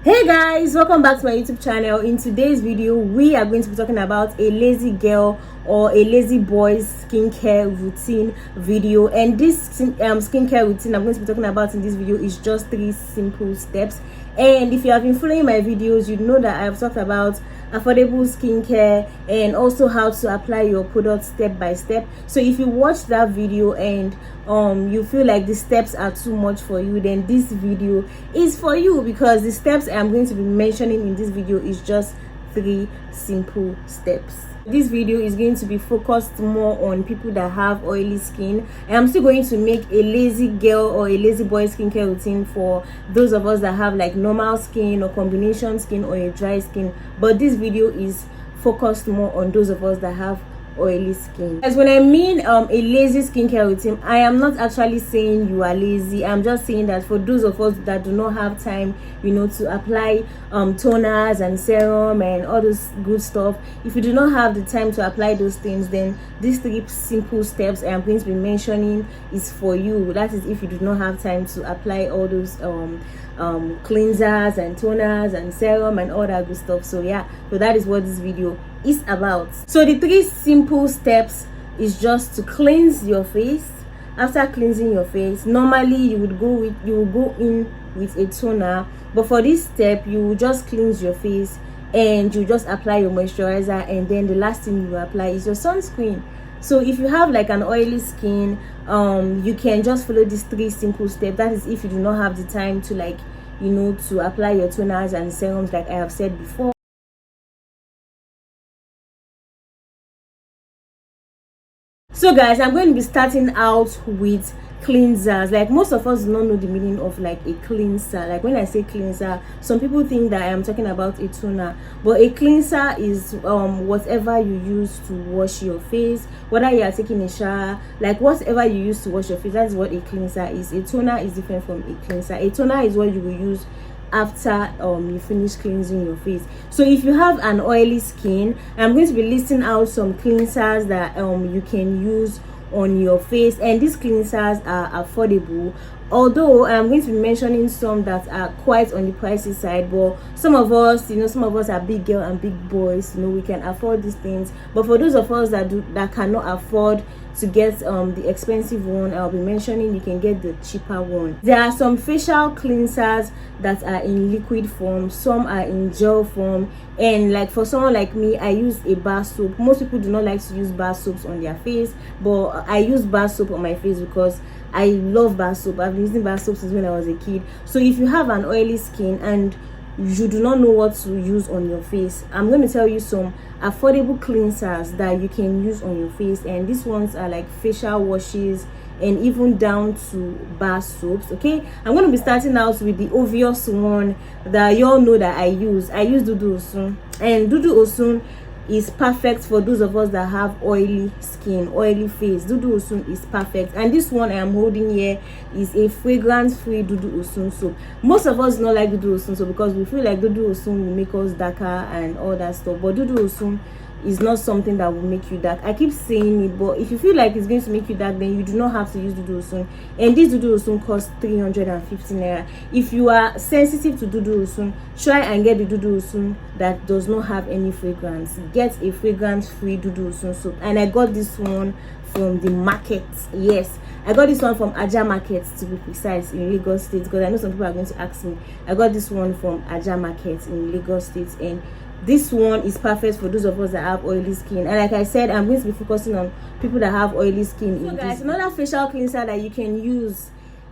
Hey guys, welcome back to my YouTube channel. In today's video we are going to be talking about a lazy girl or a lazy boy's skincare routine video. And this skincare routine I'm going to be talking about in this video is just 3 simple steps. And if you have been following my videos, you know that I've talked about affordable skincare and also how to apply your product step by step. So if you watch that video and you feel like the steps are too much for you, then this video is for you, because the steps I'm going to be mentioning in this video is just 3 simple steps. This video is going to be focused more on people that have oily skin. I'm still going to make a lazy girl or a lazy boy skincare routine for those of us that have like normal skin or combination skin or a dry skin, but this video is focused more on those of us that have oily skin. As when I mean a lazy skincare routine, I am not actually saying you are lazy. I'm just saying that for those of us that do not have time, to apply toners and serum and all those good stuff, if you do not have the time to apply those things, then these 3 simple steps I am going to be mentioning is for you. That is if you do not have time to apply all those cleansers and toners and serum and all that good stuff. So that is what this video is about. So the 3 simple steps is just to cleanse your face. After cleansing your face, normally you will go in with a toner, but for this step you will just cleanse your face and you just apply your moisturizer, and then the last thing you apply is your sunscreen. So if you have like an oily skin, you can just follow these 3 simple steps. That is if you do not have the time to to apply your toners and serums like I have said before. So guys, I'm going to be starting out with cleansers. Like most of us do not know the meaning of like a cleanser. Like when I say cleanser, some people think that I am talking about a toner, but a cleanser is whatever you use to wash your face, whether you are taking a shower, like whatever you use to wash your face, that's what a cleanser is. A toner is different from a cleanser. A toner is what you will use after you finish cleansing your face. So if you have an oily skin, I'm going to be listing out some cleansers that you can use on your face, and these cleansers are affordable, although I'm going to be mentioning some that are quite on the pricey side. But some of us are big girl and big boys, we can afford these things. But for those of us that cannot afford to get the expensive one, I'll be mentioning you can get the cheaper one. There are some facial cleansers that are in liquid form, some are in gel form, and like for someone like me, I use a bar soap. Most people do not like to use bar soaps on their face, but I use bar soap on my face because I love bar soap. I've been using bar soap since when I was a kid. So if you have an oily skin and you do not know what to use on your face, I'm going to tell you some affordable cleansers that you can use on your face, and these ones are like facial washes and even down to bar soaps. Okay, I'm going to be starting out with the obvious one that you all know that I use Dudu Osun, and Dudu Osun is perfect for those of us that have oily skin, oily face. Dudu Osun is perfect, and this one I am holding here is a fragrance-free Dudu Osun soap. Most of us don't like Dudu Osun soap because we feel like Dudu Osun will make us darker and all that stuff, but Dudu Osun is not something that will make you dark. I keep saying it, but if you feel like it's going to make you dark, then you do not have to use Dudu Osun. And this Dudu Osun costs 350 naira. If you are sensitive to Dudu Osun, try and get the Dudu Osun that does not have any fragrance. Get a fragrance-free Dudu Osun soap. And I got this one from the market. Yes, I got this one from Aja Market, to be precise, in Lagos State, because I know some people are going to ask me. I got this one from Aja Market in Lagos State, and this one is perfect for those of us that have oily skin. And like I said, I'm going to be focusing on people that have oily skin. So guys, another facial cleanser that you can use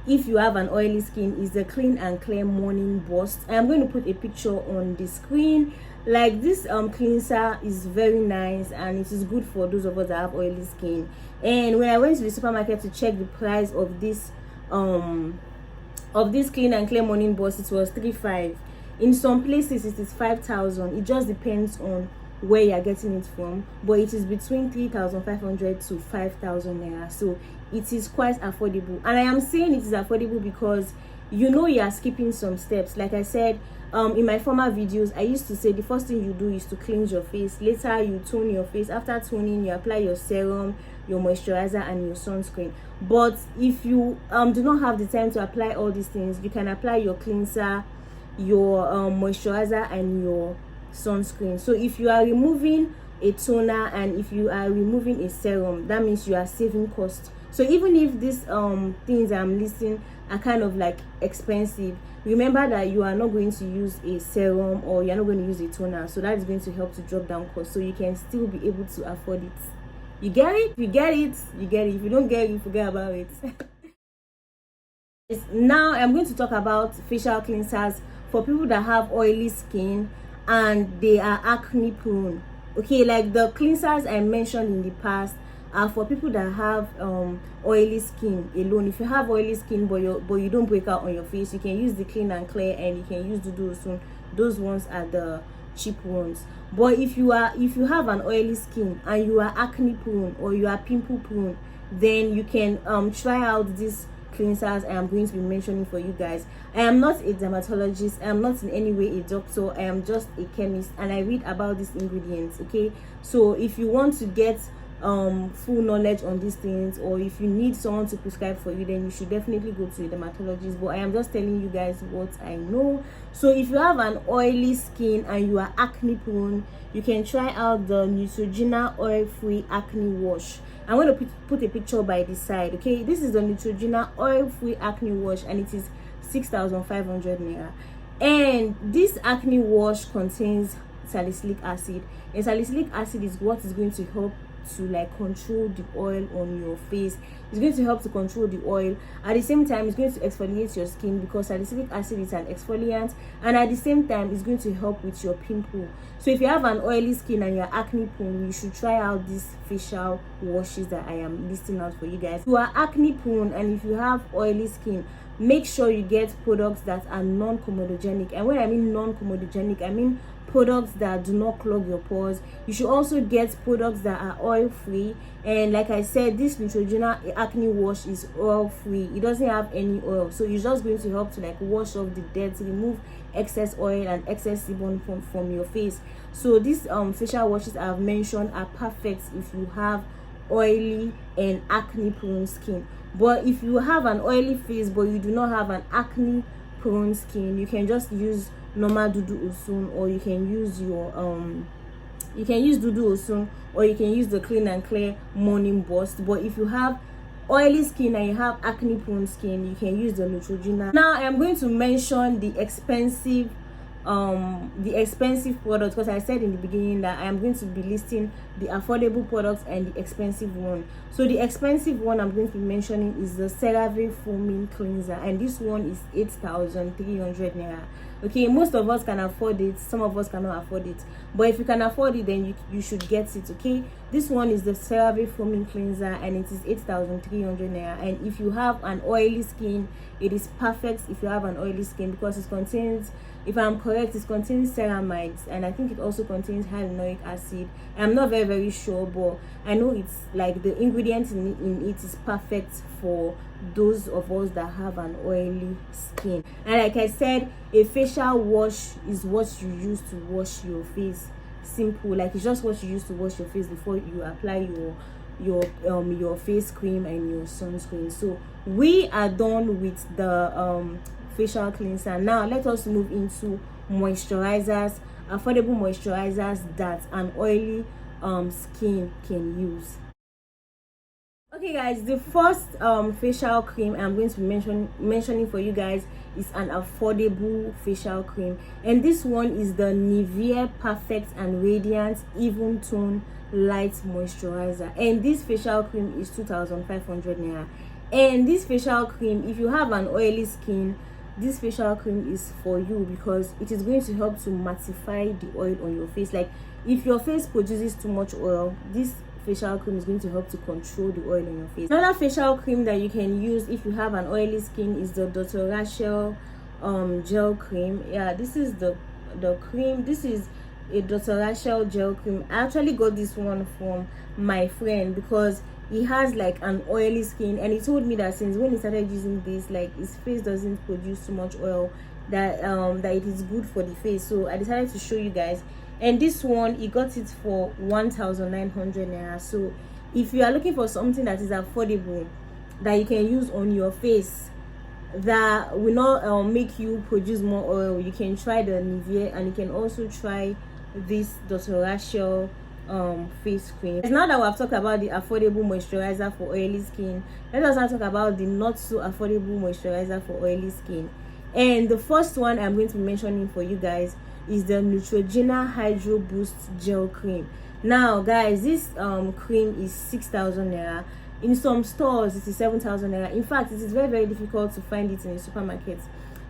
if you have an oily skin is the Clean and Clear Morning Burst. I'm going to put a picture on the screen. Like this cleanser is very nice, and it is good for those of us that have oily skin. And when I went to the supermarket to check the price of this Clean and Clear Morning Burst, it was 3,500. In some places it is 5,000. It just depends on where you are getting it from, but it is between 3,500 to 5,000 naira. So it is quite affordable, and I am saying it is affordable because you are skipping some steps. Like I said in my former videos, I used to say the first thing you do is to cleanse your face. Later you tone your face. After toning, you apply your serum, your moisturizer, and your sunscreen. But if you do not have the time to apply all these things, you can apply your cleanser your moisturizer and your sunscreen. So if you are removing a toner and if you are removing a serum, that means you are saving cost. So even if these things I'm listing are kind of like expensive, remember that you are not going to use a serum or you're not going to use a toner, so that is going to help to drop down cost, so you can still be able to afford it. You get it? You get it? You get it. If you don't get it, forget about it. Now I'm going to talk about facial cleansers for people that have oily skin and they are acne prone. Okay, like the cleansers I mentioned in the past are for people that have oily skin alone. If you have oily skin but you don't break out on your face, you can use the Clean and Clear and you can use Dudu Osun. Those ones are the cheap ones. But if you have an oily skin and you are acne prone or you are pimple prone, then you can try out these cleansers I am going to be mentioning for you guys. I am not a dermatologist, I am not in any way a doctor, I am just a chemist and I read about these ingredients. Okay, so if you want to get full knowledge on these things, or if you need someone to prescribe for you, then you should definitely go to a dermatologist. But I am just telling you guys what I know. So if you have an oily skin and you are acne prone, you can try out the Neutrogena oil-free acne wash. I'm going to put a picture by the side. Okay, this is the Neutrogena oil-free acne wash and it is 6,500 naira. And this acne wash contains salicylic acid, and salicylic acid is what is going to help to like control the oil on your face. It's going to help to control the oil. At the same time, it's going to exfoliate your skin because salicylic acid is an exfoliant, and at the same time it's going to help with your pimple. So if you have an oily skin and you're acne prone, you should try out these facial washes that I am listing out for you guys. If you are acne prone and if you have oily skin, make sure you get products that are non-comedogenic. And when I mean non-comedogenic, I mean products that do not clog your pores. You should also get products that are oil free, and like I said, this Neutrogena acne wash is oil free. It doesn't have any oil, so it's just going to help to like wash off the dirt, remove excess oil and excess sebum from your face. So these facial washes I've mentioned are perfect if you have oily and acne prone skin. But if you have an oily face but you do not have an acne prone skin, you can just use normal Dudu Osun, or you can use your Dudu Osun, or you can use the Clean and Clear morning burst. But if you have oily skin and you have acne prone skin, you can use the Neutrogena. Now I am going to mention the expensive products, because I said in the beginning that I am going to be listing the affordable products and the expensive one. So the expensive one I'm going to be mentioning is the CeraVe foaming cleanser, and this one is 8,300 naira. Okay, most of us can afford it, some of us cannot afford it, but if you can afford it, then you should get it. Okay, this one is the CeraVe foaming cleanser and it is 8,300 naira. And if you have an oily skin, it is perfect if you have an oily skin, because it contains, if I'm correct, it contains ceramides, and I think it also contains hyaluronic acid. I'm not very sure, but I know it's like the ingredients in it is perfect for those of us that have an oily skin. And like I said, a facial wash is what you use to wash your face. Simple, like it's just what you use to wash your face before you apply your face cream and your sunscreen. So we are done with the facial cleanser. Now let us move into moisturizers, affordable moisturizers that an oily skin can use. Okay guys, the first facial cream I'm going to be mentioning for you guys is an affordable facial cream, and this one is the Nivea Perfect and Radiant Even Tone Light Moisturizer, and this facial cream is 2,500 naira. And this facial cream, if you have an oily skin, this facial cream is for you, because it is going to help to mattify the oil on your face. Like if your face produces too much oil, this facial cream is going to help to control the oil on your face. Another facial cream that you can use if you have an oily skin is the Dr. Rachel gel cream. Yeah, this is the cream. This is a Dr. Rachel gel cream. I actually got this one from my friend because he has like an oily skin, and he told me that since when he started using this, like his face doesn't produce too much oil, that that it is good for the face. So I decided to show you guys. And this one, he got it for 1,900 naira. So if you are looking for something that is affordable that you can use on your face, that will not make you produce more oil, you can try the Nivea, and you can also try this Dr. Rachel face cream. Now that we have talked about the affordable moisturizer for oily skin, let us now talk about the not so affordable moisturizer for oily skin. And the first one I'm going to be mentioning for you guys is the Neutrogena Hydro Boost Gel Cream. Now guys, this cream is 6,000 naira. In some stores it is 7,000 naira. In fact, it is very, very difficult to find it in a supermarket.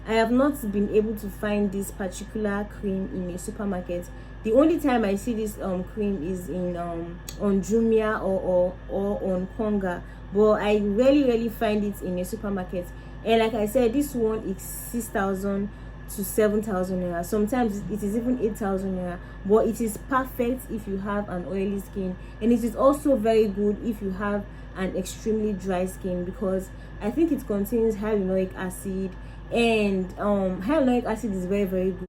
I have not been able to find this particular cream in a supermarket. The only time I see this cream is in on Jumia or on Konga, but I rarely find it in a supermarket. And like I said, this one is 6,000 to 7,000 naira. Sometimes it is even 8,000 naira, but it is perfect if you have an oily skin, and it is also very good if you have an extremely dry skin, because I think it contains hyaluronic acid, and hyaluronic acid is very, very good.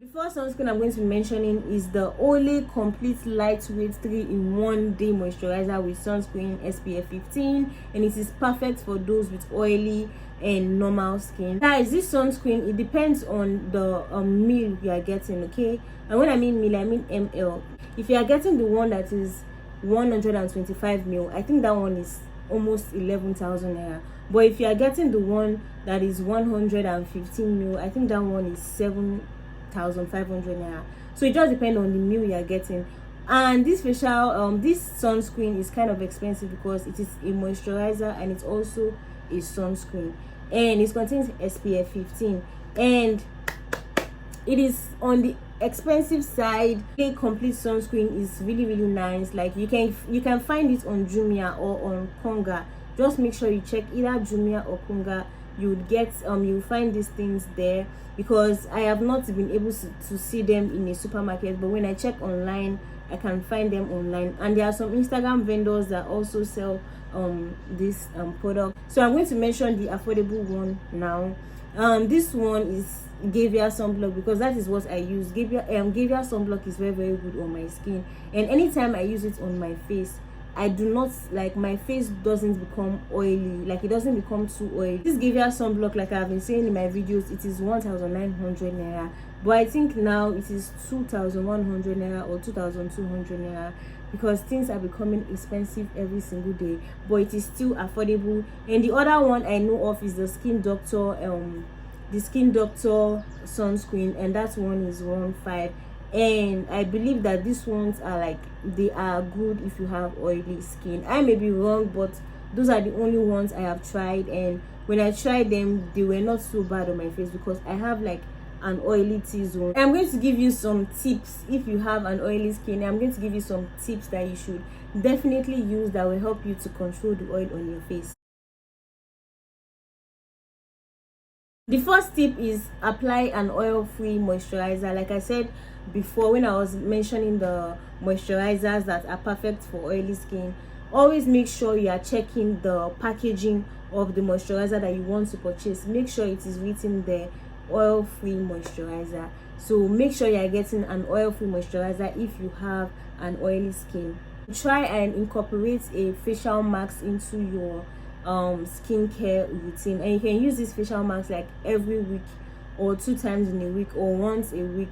The first sunscreen I'm going to be mentioning is the Olay Complete Lightweight 3-in-1 Day Moisturizer with Sunscreen SPF 15, and it is perfect for those with oily and normal skin. Guys, this sunscreen, it depends on the mil you are getting, okay? And when I mean mil, I mean ml. If you are getting the one that is 125 mil, I think that one is almost 11,000 naira. But if you are getting the one that is 115 mil, I think that one is 7,500 naira. So it just depends on the mil you are getting. And this facial this sunscreen is kind of expensive because it is a moisturizer and it's also a sunscreen, and it contains SPF 15, and it is on the expensive side. A complete sunscreen is really, really nice. Like you can find it on Jumia or on Konga. Just make sure you check either Jumia or Konga. You would get you'll find these things there, because I have not been able to see them in a supermarket, but when I check online I can find them online. And there are some Instagram vendors that also sell this product. So I'm going to mention the affordable one now. This one is Gavia sunblock, because that is what I use. Gavia sunblock is very, very good on my skin, and anytime I use it on my face, I do not, like, my face doesn't become oily, like it doesn't become too oily. This Gavia sunblock, like I've been saying in my videos, it is 1,900 naira, but I think now it is 2,100 naira or 2,200 naira, because things are becoming expensive every single day, but it is still affordable. And the other one I know of is the Skin Doctor sunscreen, and that one is 1.5, and I believe that these ones are like, they are good if you have oily skin. I may be wrong, but those are the only ones I have tried, and when I tried them, they were not so bad on my face, because I have like an oily T-zone. I'm going to give you some tips if you have an oily skin. I'm going to give you some tips that you should definitely use that will help you to control the oil on your face. The first tip is apply an oil-free moisturizer. Like I said before, when I was mentioning the moisturizers that are perfect for oily skin, always make sure you are checking the packaging of the moisturizer that you want to purchase. Make sure it is written there, oil-free moisturizer. So make sure you are getting an oil-free moisturizer if you have an oily skin. Try and incorporate a facial mask into your skincare routine, and you can use this facial mask like every week or 2 times in a week or once a week.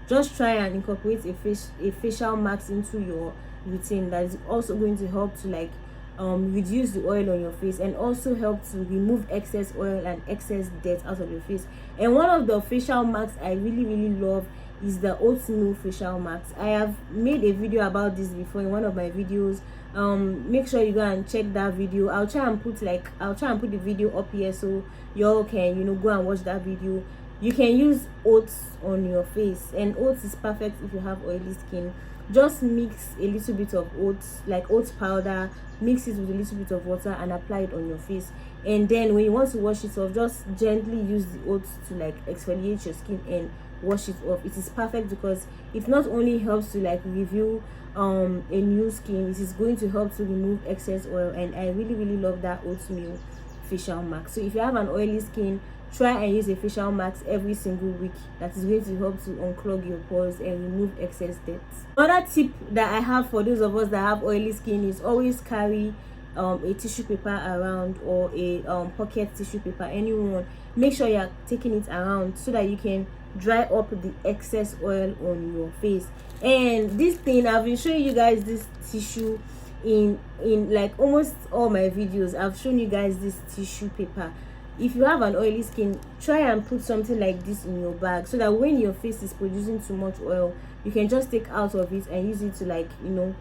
Just try and incorporate a facial mask into your routine. That is also going to help to like reduce the oil on your face, and also help to remove excess oil and excess dirt out of your face. And one of the facial masks I really love is the oatmeal facial mask. I have made a video about this before in one of my videos. Make sure you go and check that video. I'll try and put the video up here so y'all can go and watch that video. You can use oats on your face, and oats is perfect if you have oily skin. Just mix a little bit of oats, like oats powder, mix it with a little bit of water and apply it on your face. And then when you want to wash it off, just gently use the oats to like exfoliate your skin and wash it off. It is perfect because it not only helps to like reveal a new skin, it is going to help to remove excess oil. And I really love that oatmeal facial mask. So if you have an oily skin, try and use a facial mask every single week. That is going to help to unclog your pores and remove excess dirt. Another tip that I have for those of us that have oily skin is always carry a tissue paper around, or a pocket tissue paper, anyone, make sure you're taking it around so that you can dry up the excess oil on your face. And this thing, I've been showing you guys this tissue in like almost all my videos. I've shown you guys this tissue paper. If you have an oily skin, try and put something like this in your bag, so that when your face is producing too much oil, you can just take out of it and use it to, like, you know,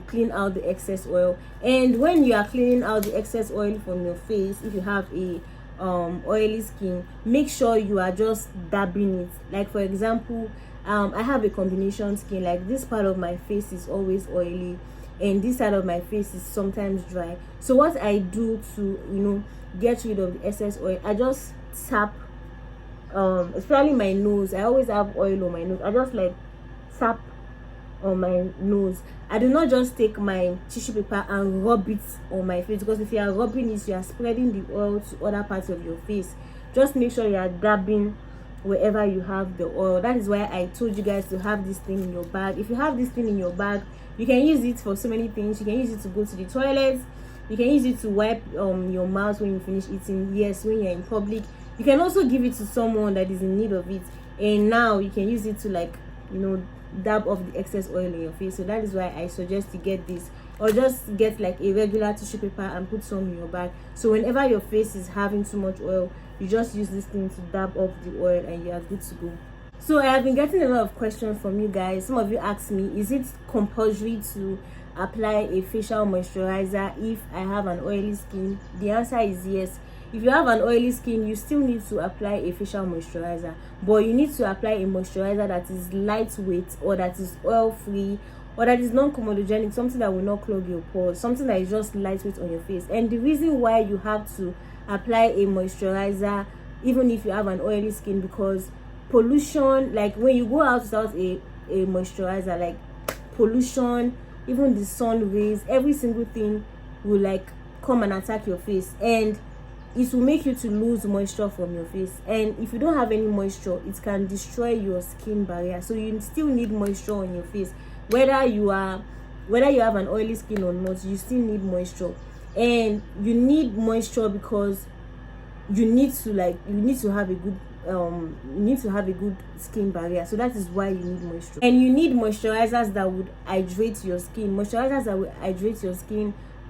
clean out the excess oil. And when you are cleaning out the excess oil from your face, if you have a oily skin, make sure you are just dabbing it. Like, for example, I have a combination skin. Like, this part of my face is always oily and this side of my face is sometimes dry. So what I do to, you know, get rid of the excess oil, I just tap, especially my nose. I always have oil on my nose. I just like tap on my nose. I do not just take my tissue paper and rub it on my face, because if you are rubbing it, you are spreading the oil to other parts of your face. Just make sure you are dabbing wherever you have the oil. That is why I told you guys to have this thing in your bag. If you have this thing in your bag, you can use it for so many things. You can use it to go to the toilet. You can use it to wipe your mouth when you finish eating. Yes, when you're in public. You can also give it to someone that is in need of it. And now you can use it to, like, you know, dab off the excess oil in your face. So that is why I suggest you get this, or just get like a regular tissue paper and put some in your bag. So whenever your face is having too much oil, you just use this thing to dab off the oil and you are good to go. So I have been getting a lot of questions from you guys. Some of you asked me, is it compulsory to apply a facial moisturizer if I have an oily skin? The answer is yes. If you have an oily skin, you still need to apply a facial moisturizer, but you need to apply a moisturizer that is lightweight, or that is oil free, or that is non-comedogenic, something that will not clog your pores, something that is just lightweight on your face. And the reason why you have to apply a moisturizer even if you have an oily skin, because pollution, like when you go out without a moisturizer, like pollution, even the sun rays, every single thing will like come and attack your face, and it will make you to lose moisture from your face. And if you don't have any moisture, it can destroy your skin barrier. So you still need moisture on your face, whether you have an oily skin or not. You still need moisture, and you need moisture because you need to have a good skin barrier. So that is why you need moisture. And you need moisturizers that would hydrate your skin,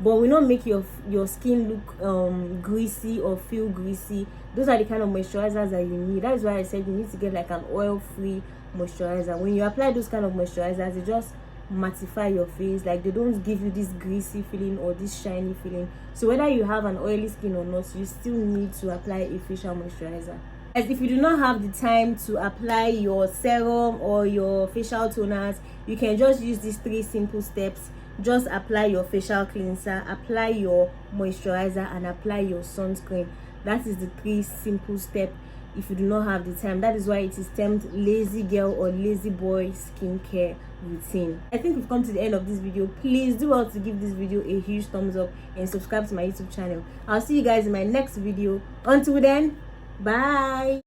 but will not make your skin look greasy or feel greasy. Those are the kind of moisturizers that you need. That is why I said you need to get like an oil-free moisturizer. When you apply those kind of moisturizers, they just mattify your face. Like, they don't give you this greasy feeling or this shiny feeling. So whether you have an oily skin or not, you still need to apply a facial moisturizer. As if you do not have the time to apply your serum or your facial toners, you can just use these 3 simple steps. Just apply your facial cleanser, apply your moisturizer, and apply your sunscreen. That is the 3 simple steps if you do not have the time. That is why it is termed lazy girl or lazy boy skincare routine. I think we've come to the end of this video. Please do well to give this video a huge thumbs up and subscribe to my YouTube channel. I'll see you guys in my next video. Until then, bye.